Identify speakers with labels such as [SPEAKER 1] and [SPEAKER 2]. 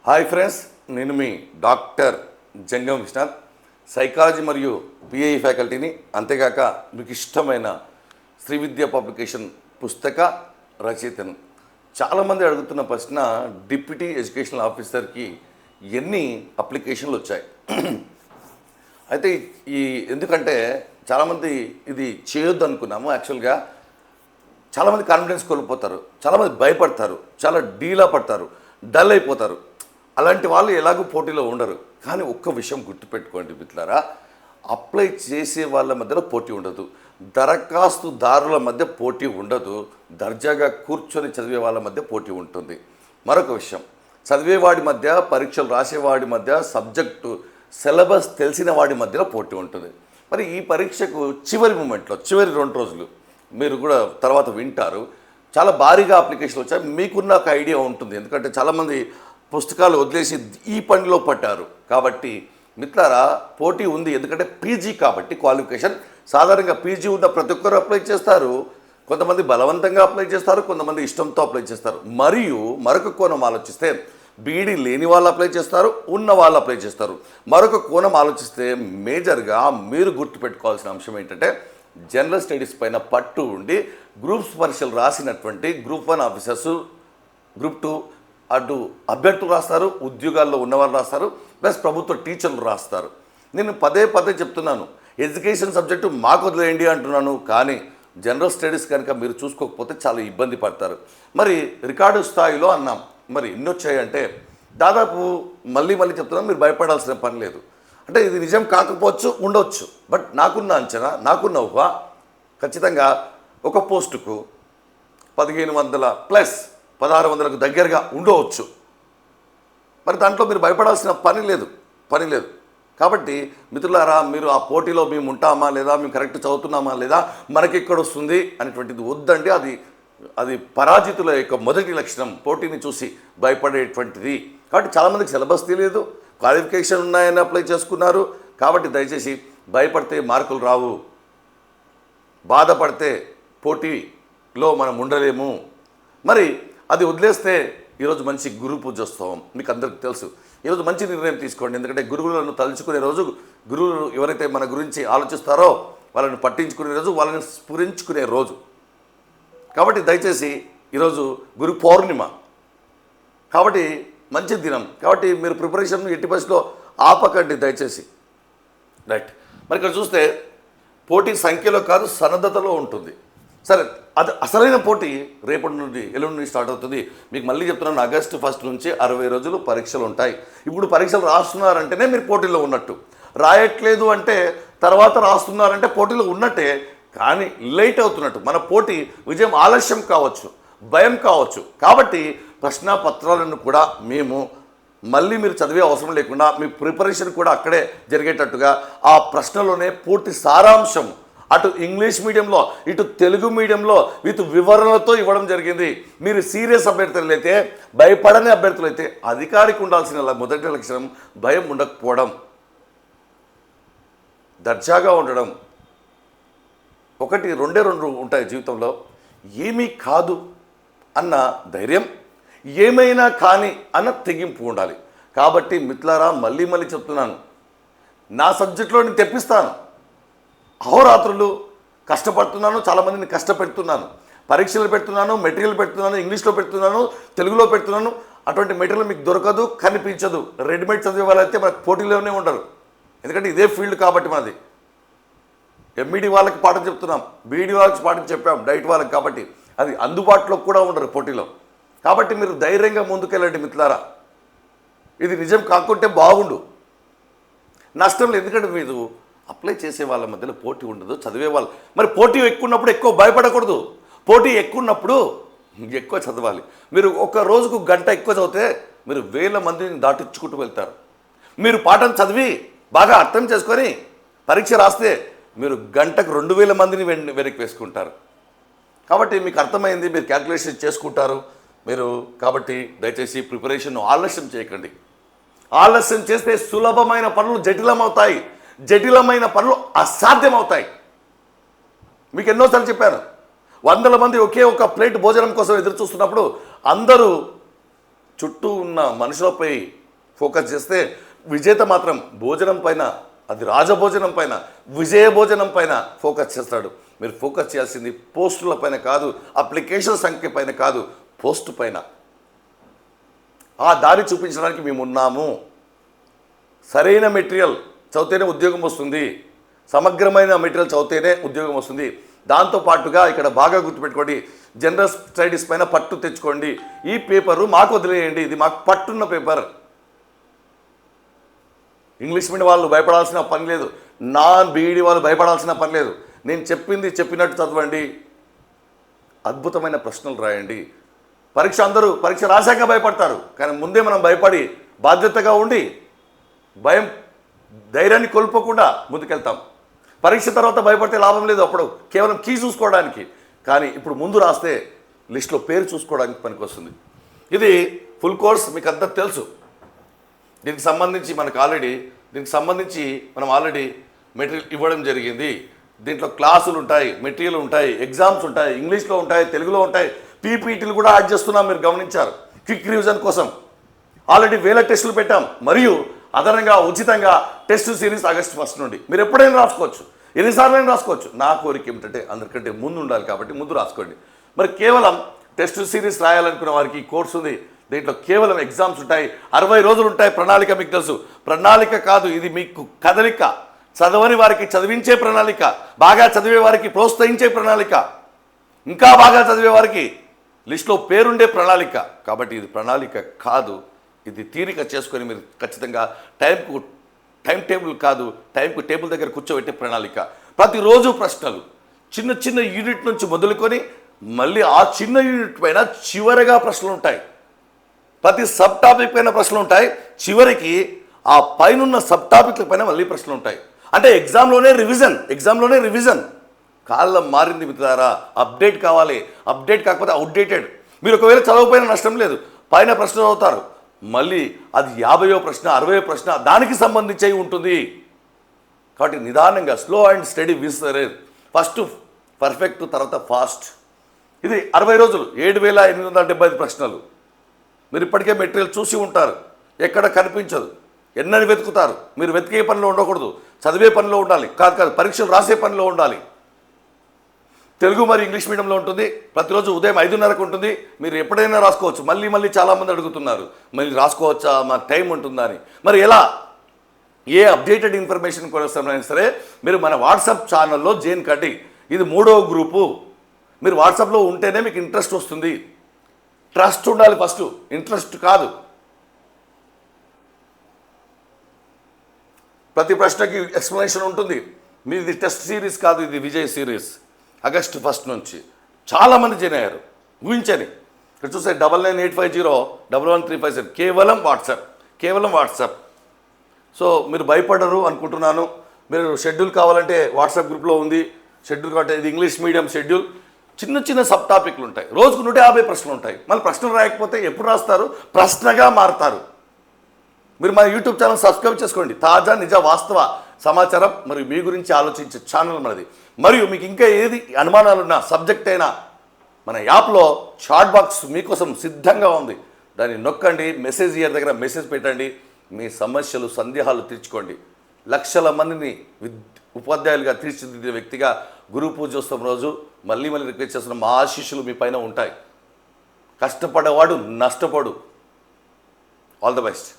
[SPEAKER 1] Hi friends, నేను మీ doctor జంగం Vishwanath, psychology మరియు pi ఫ్యాకల్టీని. అంతేగాక మీకు ఇష్టమైన శ్రీ విద్య పబ్లికేషన్ పుస్తక రచయితను. చాలామంది అడుగుతున్న ప్రశ్న, డిప్యూటీ ఎడ్యుకేషనల్ ఆఫీసర్కి ఎన్ని అప్లికేషన్లు వచ్చాయి? అయితే ఎందుకంటే చాలామంది ఇది చేయొద్దు అనుకున్నాము. యాక్చువల్గా చాలామంది కాన్ఫిడెన్స్ కోల్పోతారు, చాలామంది భయపడతారు, చాలా డీలా పడతారు, డల్ అయిపోతారు. అలాంటి వాళ్ళు ఎలాగో పోటీలో ఉండరు. కానీ ఒక్క విషయం గుర్తుపెట్టుకోండి మిత్రులారా, అప్లై చేసే వాళ్ళ మధ్యలో పోటీ ఉండదు, దరఖాస్తుదారుల మధ్య పోటీ ఉండదు, దర్జాగా కూర్చొని చదివే వాళ్ళ మధ్య పోటీ ఉంటుంది. మరొక విషయం, చదివేవాడి మధ్య, పరీక్షలు రాసేవాడి మధ్య, సబ్జెక్టు సిలబస్ తెలిసిన వాడి మధ్యలో పోటీ ఉంటుంది. మరి ఈ పరీక్షకు చివరి మూమెంట్లో, చివరి 2 రోజులు మీరు కూడా తర్వాత వింటారు, చాలా భారీగా అప్లికేషన్లు వచ్చాయి. మీకున్న ఒక ఐడియా ఉంటుంది, ఎందుకంటే చాలామంది పుస్తకాలు వదిలేసి ఈ పనిలో పట్టారు. కాబట్టి మిత్రులారా, పోటీ ఉంది. ఎందుకంటే పీజీ కాబట్టి క్వాలిఫికేషన్ సాధారణంగా పీజీ ఉన్న ప్రతి ఒక్కరు అప్లై చేస్తారు. కొంతమంది బలవంతంగా అప్లై చేస్తారు, కొంతమంది ఇష్టంతో అప్లై చేస్తారు. మరియు మరొక కోణం ఆలోచిస్తే బీఈడీ లేని వాళ్ళు అప్లై చేస్తారు, ఉన్న వాళ్ళు అప్లై చేస్తారు. మరొక కోణం ఆలోచిస్తే మేజర్గా మీరు గుర్తుపెట్టుకోవాల్సిన అంశం ఏంటంటే, జనరల్ స్టడీస్ పైన పట్టు ఉండి గ్రూప్స్ పరీక్షలు రాసినటువంటి గ్రూప్ 1 ఆఫీసర్స్, గ్రూప్ 2 అటు అభ్యర్థులు రాస్తారు, ఉద్యోగాల్లో ఉన్నవాళ్ళు రాస్తారు, ప్లస్ ప్రభుత్వ టీచర్లు రాస్తారు. నేను పదే చెప్తున్నాను, ఎడ్యుకేషన్ సబ్జెక్టు మాకు వదిలేయండి అంటున్నాను. కానీ జనరల్ స్టడీస్ కనుక మీరు చూసుకోకపోతే చాలా ఇబ్బంది పడతారు. మరి రికార్డు స్థాయిలో అన్నాం, మరి ఎన్ని వచ్చాయంటే దాదాపు మళ్ళీ చెప్తున్నాను, మీరు భయపడాల్సిన పని లేదు. అంటే ఇది నిజం కాకపోవచ్చు, ఉండవచ్చు. బట్ నాకున్న అంచనా, నాకున్న ఊహ, ఖచ్చితంగా ఒక పోస్టుకు 1500 ప్లస్ 1600కు దగ్గరగా ఉండవచ్చు. మరి దాంట్లో మీరు భయపడాల్సిన పని లేదు. కాబట్టి మిత్రులారా, మీరు ఆ పోటీలో మేము ఉంటామా లేదా, మేము కరెక్ట్ చదువుతున్నామా లేదా, మనకి ఎక్కడ వస్తుంది అనేటువంటిది వద్దండి. అది పరాజితుల యొక్క మొదటి లక్షణం, పోటీని చూసి భయపడేటువంటిది. కాబట్టి చాలామందికి సిలబస్ తెలియదు, క్వాలిఫికేషన్ ఉన్నాయని అప్లై చేసుకున్నారు. కాబట్టి దయచేసి భయపడితే మార్కులు రావు, బాధపడితే పోటీలో మనం ఉండలేము. మరి అది వదిలేస్తే ఈరోజు మంచి గురు పూజ వస్తాం, మీకు అందరికీ తెలుసు. ఈరోజు మంచి నిర్ణయం తీసుకోండి, ఎందుకంటే గురువులను తలుచుకునే రోజు, గురువులు ఎవరైతే మన గురించి ఆలోచిస్తారో వాళ్ళని పట్టించుకునే రోజు, వాళ్ళని స్ఫురించుకునే రోజు. కాబట్టి దయచేసి ఈరోజు గురు పౌర్ణిమ కాబట్టి మంచి దినం. కాబట్టి మీరు ప్రిపరేషన్ ఎట్టి పరిస్థితిలో ఆపకండి దయచేసి. రైట్. మరి ఇక్కడ చూస్తే పోటీ సంఖ్యలో కాదు, సన్నద్ధతలో ఉంటుంది. సరే, అది అసలైన పోటీ రేపటి నుండి, ఎల్లుండి నుండి స్టార్ట్ అవుతుంది. మీకు మళ్ళీ చెప్తున్నాను, ఆగస్టు 1 నుంచి 60 రోజులు పరీక్షలు ఉంటాయి. ఇప్పుడు పరీక్షలు రాస్తున్నారంటేనే మీరు పోటీలో ఉన్నట్టు, రాయట్లేదు అంటే తర్వాత రాస్తున్నారంటే పోటీలో ఉన్నట్టే. కానీ లేట్ అవుతున్నట్టు. మన పోటీ విజయం ఆలస్యం కావచ్చు, భయం కావచ్చు. కాబట్టి ప్రశ్నాపత్రాలను కూడా మళ్ళీ మీరు చదివే అవసరం లేకుండా మీ ప్రిపరేషన్ కూడా అక్కడే జరిగేటట్టుగా ఆ ప్రశ్నలోనే పూర్తి సారాంశం అటు ఇంగ్లీష్ మీడియంలో ఇటు తెలుగు మీడియంలో విత్ వివరణలతో ఇవ్వడం జరిగింది. మీరు సీరియస్ అభ్యర్థులు అయితే, భయపడని అభ్యర్థులు అయితే, అధికారికి ఉండాల్సిన మొదటి లక్షణం భయం ఉండకపోవడం, దర్జాగా ఉండడం. 1, 2 ఉంటాయి జీవితంలో. ఏమీ కాదు అన్న ధైర్యం, ఏమైనా కానీ అన్న తెగింపు ఉండాలి. కాబట్టి మిత్రులారా, మళ్ళీ చెప్తున్నాను, నా సబ్జెక్టులో నేను తెప్పిస్తాను. అహోరాత్రులు కష్టపడుతున్నాను, చాలామందిని కష్టపెడుతున్నాను, పరీక్షలు పెడుతున్నాను, మెటీరియల్ పెడుతున్నాను, ఇంగ్లీష్లో పెడుతున్నాను, తెలుగులో పెడుతున్నాను. అటువంటి మెటీరియల్ మీకు దొరకదు, కనిపించదు. రెడీమేడ్ చదివే వాళ్ళైతే మనకు పోటీలోనే ఉండరు, ఎందుకంటే ఇదే ఫీల్డ్ కాబట్టి మనది. ఎంఈడి వాళ్ళకి పాఠం చెప్తున్నాం, బీఈడి వాళ్ళకి పాఠం చెప్పాం, డైట్ వాళ్ళకి. కాబట్టి అది అందుబాటులో కూడా ఉండరు పోటీలో. కాబట్టి మీరు ధైర్యంగా ముందుకెళ్ళండి మిత్రులారా. ఇది నిజం కాకుంటే బాగుండు, నష్టం లేదు. ఎందుకంటే మీరు అప్లై చేసే వాళ్ళ మధ్యలో పోటీ ఉండదు, చదివే వాళ్ళు. మరి పోటీ ఎక్కువ ఉన్నప్పుడు ఎక్కువ భయపడకూడదు, పోటీ ఎక్కువ ఉన్నప్పుడు ఎక్కువ చదవాలి. మీరు ఒక రోజుకు గంట ఎక్కువ చదివితే మీరు 1000 మందిని దాటించుకుంటూ వెళ్తారు. మీరు పాఠం చదివి బాగా అర్థం చేసుకొని పరీక్ష రాస్తే మీరు గంటకు 2000 మందిని వెనక్కి వేసుకుంటారు. కాబట్టి మీకు అర్థమైంది, మీరు క్యాల్కులేషన్ చేసుకుంటారు మీరు. కాబట్టి దయచేసి ప్రిపరేషన్ ఆలస్యం చేయకండి. ఆలస్యం చేస్తే సులభమైన పనులు జటిలమవుతాయి, జటిలమైన పనులు అసాధ్యమవుతాయి. మీకు ఎన్నోసార్లు చెప్పాను, 100 మంది ఒకే ఒక ప్లేట్ భోజనం కోసం ఎదురు చూస్తున్నప్పుడు అందరూ చుట్టూ ఉన్న మనుషులపై ఫోకస్ చేస్తే విజేత మాత్రం భోజనం పైన, అది రాజభోజనం పైన, విజయ భోజనం పైన ఫోకస్ చేస్తాడు. మీరు ఫోకస్ చేయాల్సింది పోస్టుల పైన కాదు, అప్లికేషన్ సంఖ్య పైన కాదు, పోస్టు పైన. ఆ దారి చూపించడానికి మేము ఉన్నాము. సరైన మెటీరియల్ చదివితేనే ఉద్యోగం వస్తుంది, సమగ్రమైన మెటీరియల్ చదివితేనే ఉద్యోగం వస్తుంది. దాంతోపాటుగా ఇక్కడ బాగా గుర్తుపెట్టుకోండి, జనరల్ స్టడీస్ పైన పట్టు తెచ్చుకోండి. ఈ పేపరు మాకు వదిలేయండి, ఇది మాకు పట్టున్న పేపర్. ఇంగ్లీష్ మీడియం వాళ్ళు భయపడాల్సిన పని లేదు, నాన్ బీఈడి వాళ్ళు భయపడాల్సిన పని లేదు. నేను చెప్పింది చెప్పినట్టు చదవండి, అద్భుతమైన ప్రశ్నలు రాయండి. పరీక్ష రాశాక భయపడతారు, కానీ ముందే మనం భయపడి బాధ్యతగా ఉండి ధైర్యాన్ని కోల్పోకుండా ముందుకెళ్తాం. పరీక్ష తర్వాత భయపడితే లాభం లేదు, అప్పుడు కేవలం కీ చూసుకోవడానికి. కానీ ఇప్పుడు ముందు రాస్తే లిస్టులో పేరు చూసుకోవడానికి పనికొస్తుంది. ఇది ఫుల్ కోర్స్, మీకు అంతా తెలుసు. దీనికి సంబంధించి మనం ఆల్రెడీ మెటీరియల్ ఇవ్వడం జరిగింది. దీంట్లో క్లాసులు ఉంటాయి, మెటీరియల్ ఉంటాయి, ఎగ్జామ్స్ ఉంటాయి, ఇంగ్లీష్లో ఉంటాయి, తెలుగులో ఉంటాయి, పీపీటీలు కూడా యాడ్ చేస్తున్నాం. మీరు గమనించారు. క్విక్ రివిజన్ కోసం ఆల్రెడీ 1000 టెస్టులు పెట్టాం. మరియు అదనంగా ఉచితంగా టెస్ట్ సిరీస్ ఆగస్టు 1 నుండి మీరు ఎప్పుడైనా రాసుకోవచ్చు, ఎన్నిసార్లైనా రాసుకోవచ్చు. నా కోరిక ఏమిటంటే అందరికంటే ముందు ఉండాలి, కాబట్టి ముందు రాసుకోండి. మరి కేవలం టెస్ట్ సిరీస్ రాయాలనుకున్న వారికి ఈ కోర్సు ఉంది. దీంట్లో కేవలం ఎగ్జామ్స్ ఉంటాయి, 60 రోజులు ఉంటాయి. ప్రణాళిక మీకు తెలుసు. ప్రణాళిక కాదు, ఇది మీకు కదలిక. చదవని వారికి చదివించే ప్రణాళిక, బాగా చదివే వారికి ప్రోత్సహించే ప్రణాళిక, ఇంకా బాగా చదివే వారికి లిస్టులో పేరుండే ప్రణాళిక. కాబట్టి ఇది ప్రణాళిక కాదు, ఇది తీరిక చేసుకొని మీరు ఖచ్చితంగా టైం టేబుల్ కాదు, టైంకు టేబుల్ దగ్గర కూర్చోబెట్టే ప్రణాళిక. ప్రతిరోజు ప్రశ్నలు, చిన్న చిన్న యూనిట్ నుంచి మొదలుకొని మళ్ళీ ఆ చిన్న యూనిట్ పైన చివరిగా ప్రశ్నలు ఉంటాయి. ప్రతి సబ్ టాపిక్ పైన ప్రశ్నలు ఉంటాయి. చివరికి ఆ పైన సబ్ టాపిక్ల పైన మళ్ళీ ప్రశ్నలు ఉంటాయి. అంటే ఎగ్జామ్లోనే రివిజన్. కాలం మారింది మిత్రులారా, అప్డేట్ కావాలి. అప్డేట్ కాకపోతే అవుట్డేటెడ్. మీరు ఒకవేళ చదవకపోయినా నష్టం లేదు, పైన ప్రశ్న చదువుతారు, మళ్ళీ అది 50వ ప్రశ్న, 60వ ప్రశ్న దానికి సంబంధించి ఉంటుంది. కాబట్టి నిదానంగా slow and steady wins the race. First perfect, తర్వాత ఫాస్ట్. ఇది 60 రోజులు, 7875 ప్రశ్నలు. మీరు ఇప్పటికే మెటీరియల్ చూసి ఉంటారు, ఎక్కడ కనిపించదు, ఎన్నని వెతుకుతారు. మీరు వెతికే పనిలో ఉండకూడదు, చదివే పనిలో ఉండాలి. కాదు, పరీక్షలు రాసే పనిలో ఉండాలి. తెలుగు మరియు ఇంగ్లీష్ మీడియంలో ఉంటుంది. ప్రతిరోజు ఉదయం 5:30కు ఉంటుంది. మీరు ఎప్పుడైనా రాసుకోవచ్చు. మళ్ళీ చాలామంది అడుగుతున్నారు, మళ్ళీ రాసుకోవచ్చా, మా టైం ఉంటుందా అని. మరి ఎలా? ఏ అప్డేటెడ్ ఇన్ఫర్మేషన్ కోసమైనా సరే మీరు మన వాట్సాప్ ఛానల్లో జాయిన్ కండి. ఇది 3వ గ్రూపు. మీరు వాట్సాప్లో ఉంటేనే మీకు ఇంట్రెస్ట్ వస్తుంది. ట్రస్ట్ ఉండాలి ఫస్ట్, ఇంట్రెస్ట్ కాదు. ప్రతి ప్రశ్నకి ఎక్స్ప్లెనేషన్ ఉంటుంది. మీది టెస్ట్ సిరీస్ కాదు, ఇది విజయ్ సిరీస్. ఆగస్టు 1 నుంచి చాలామంది జాయిన్ అయ్యారు, ఊహించని. ఇక్కడ చూస్తే 9985011357 కేవలం వాట్సాప్. సో మీరు భయపడరు అనుకుంటున్నాను. మీరు షెడ్యూల్ కావాలంటే వాట్సాప్ గ్రూప్లో ఉంది. షెడ్యూల్ కావాలంటే ఇది ఇంగ్లీష్ మీడియం షెడ్యూల్. చిన్న సబ్ టాపిక్లు ఉంటాయి. రోజుకు 150 ప్రశ్నలు ఉంటాయి. మళ్ళీ ప్రశ్నలు రాయకపోతే ఎప్పుడు రాస్తారు? ప్రశ్నగా మారుతారు. మీరు మా యూట్యూబ్ ఛానల్ సబ్స్క్రైబ్ చేసుకోండి. తాజా నిజ వాస్తవ సమాచారం మరియు మీ గురించి ఆలోచించే ఛానల్ మనది. మరియు మీకు ఇంకా ఏది అనుమానాలున్నా సబ్జెక్ట్ అయినా మన యాప్లో చాట్ బాక్స్ మీకోసం సిద్ధంగా ఉంది. దాన్ని నొక్కండి, మెసేజ్ ఇయర్ దగ్గర మెసేజ్ పెట్టండి, మీ సమస్యలు సందేహాలు తీర్చుకోండి. లక్షల మందిని ఉపాధ్యాయులుగా తీర్చిదిద్దిన వ్యక్తిగా గురు పూజోత్సవం రోజు మళ్ళీ రిక్వెస్ట్ చేస్తున్న మా ఆశీస్సులు మీ పైన ఉంటాయి. కష్టపడేవాడు నష్టపడు. All the best.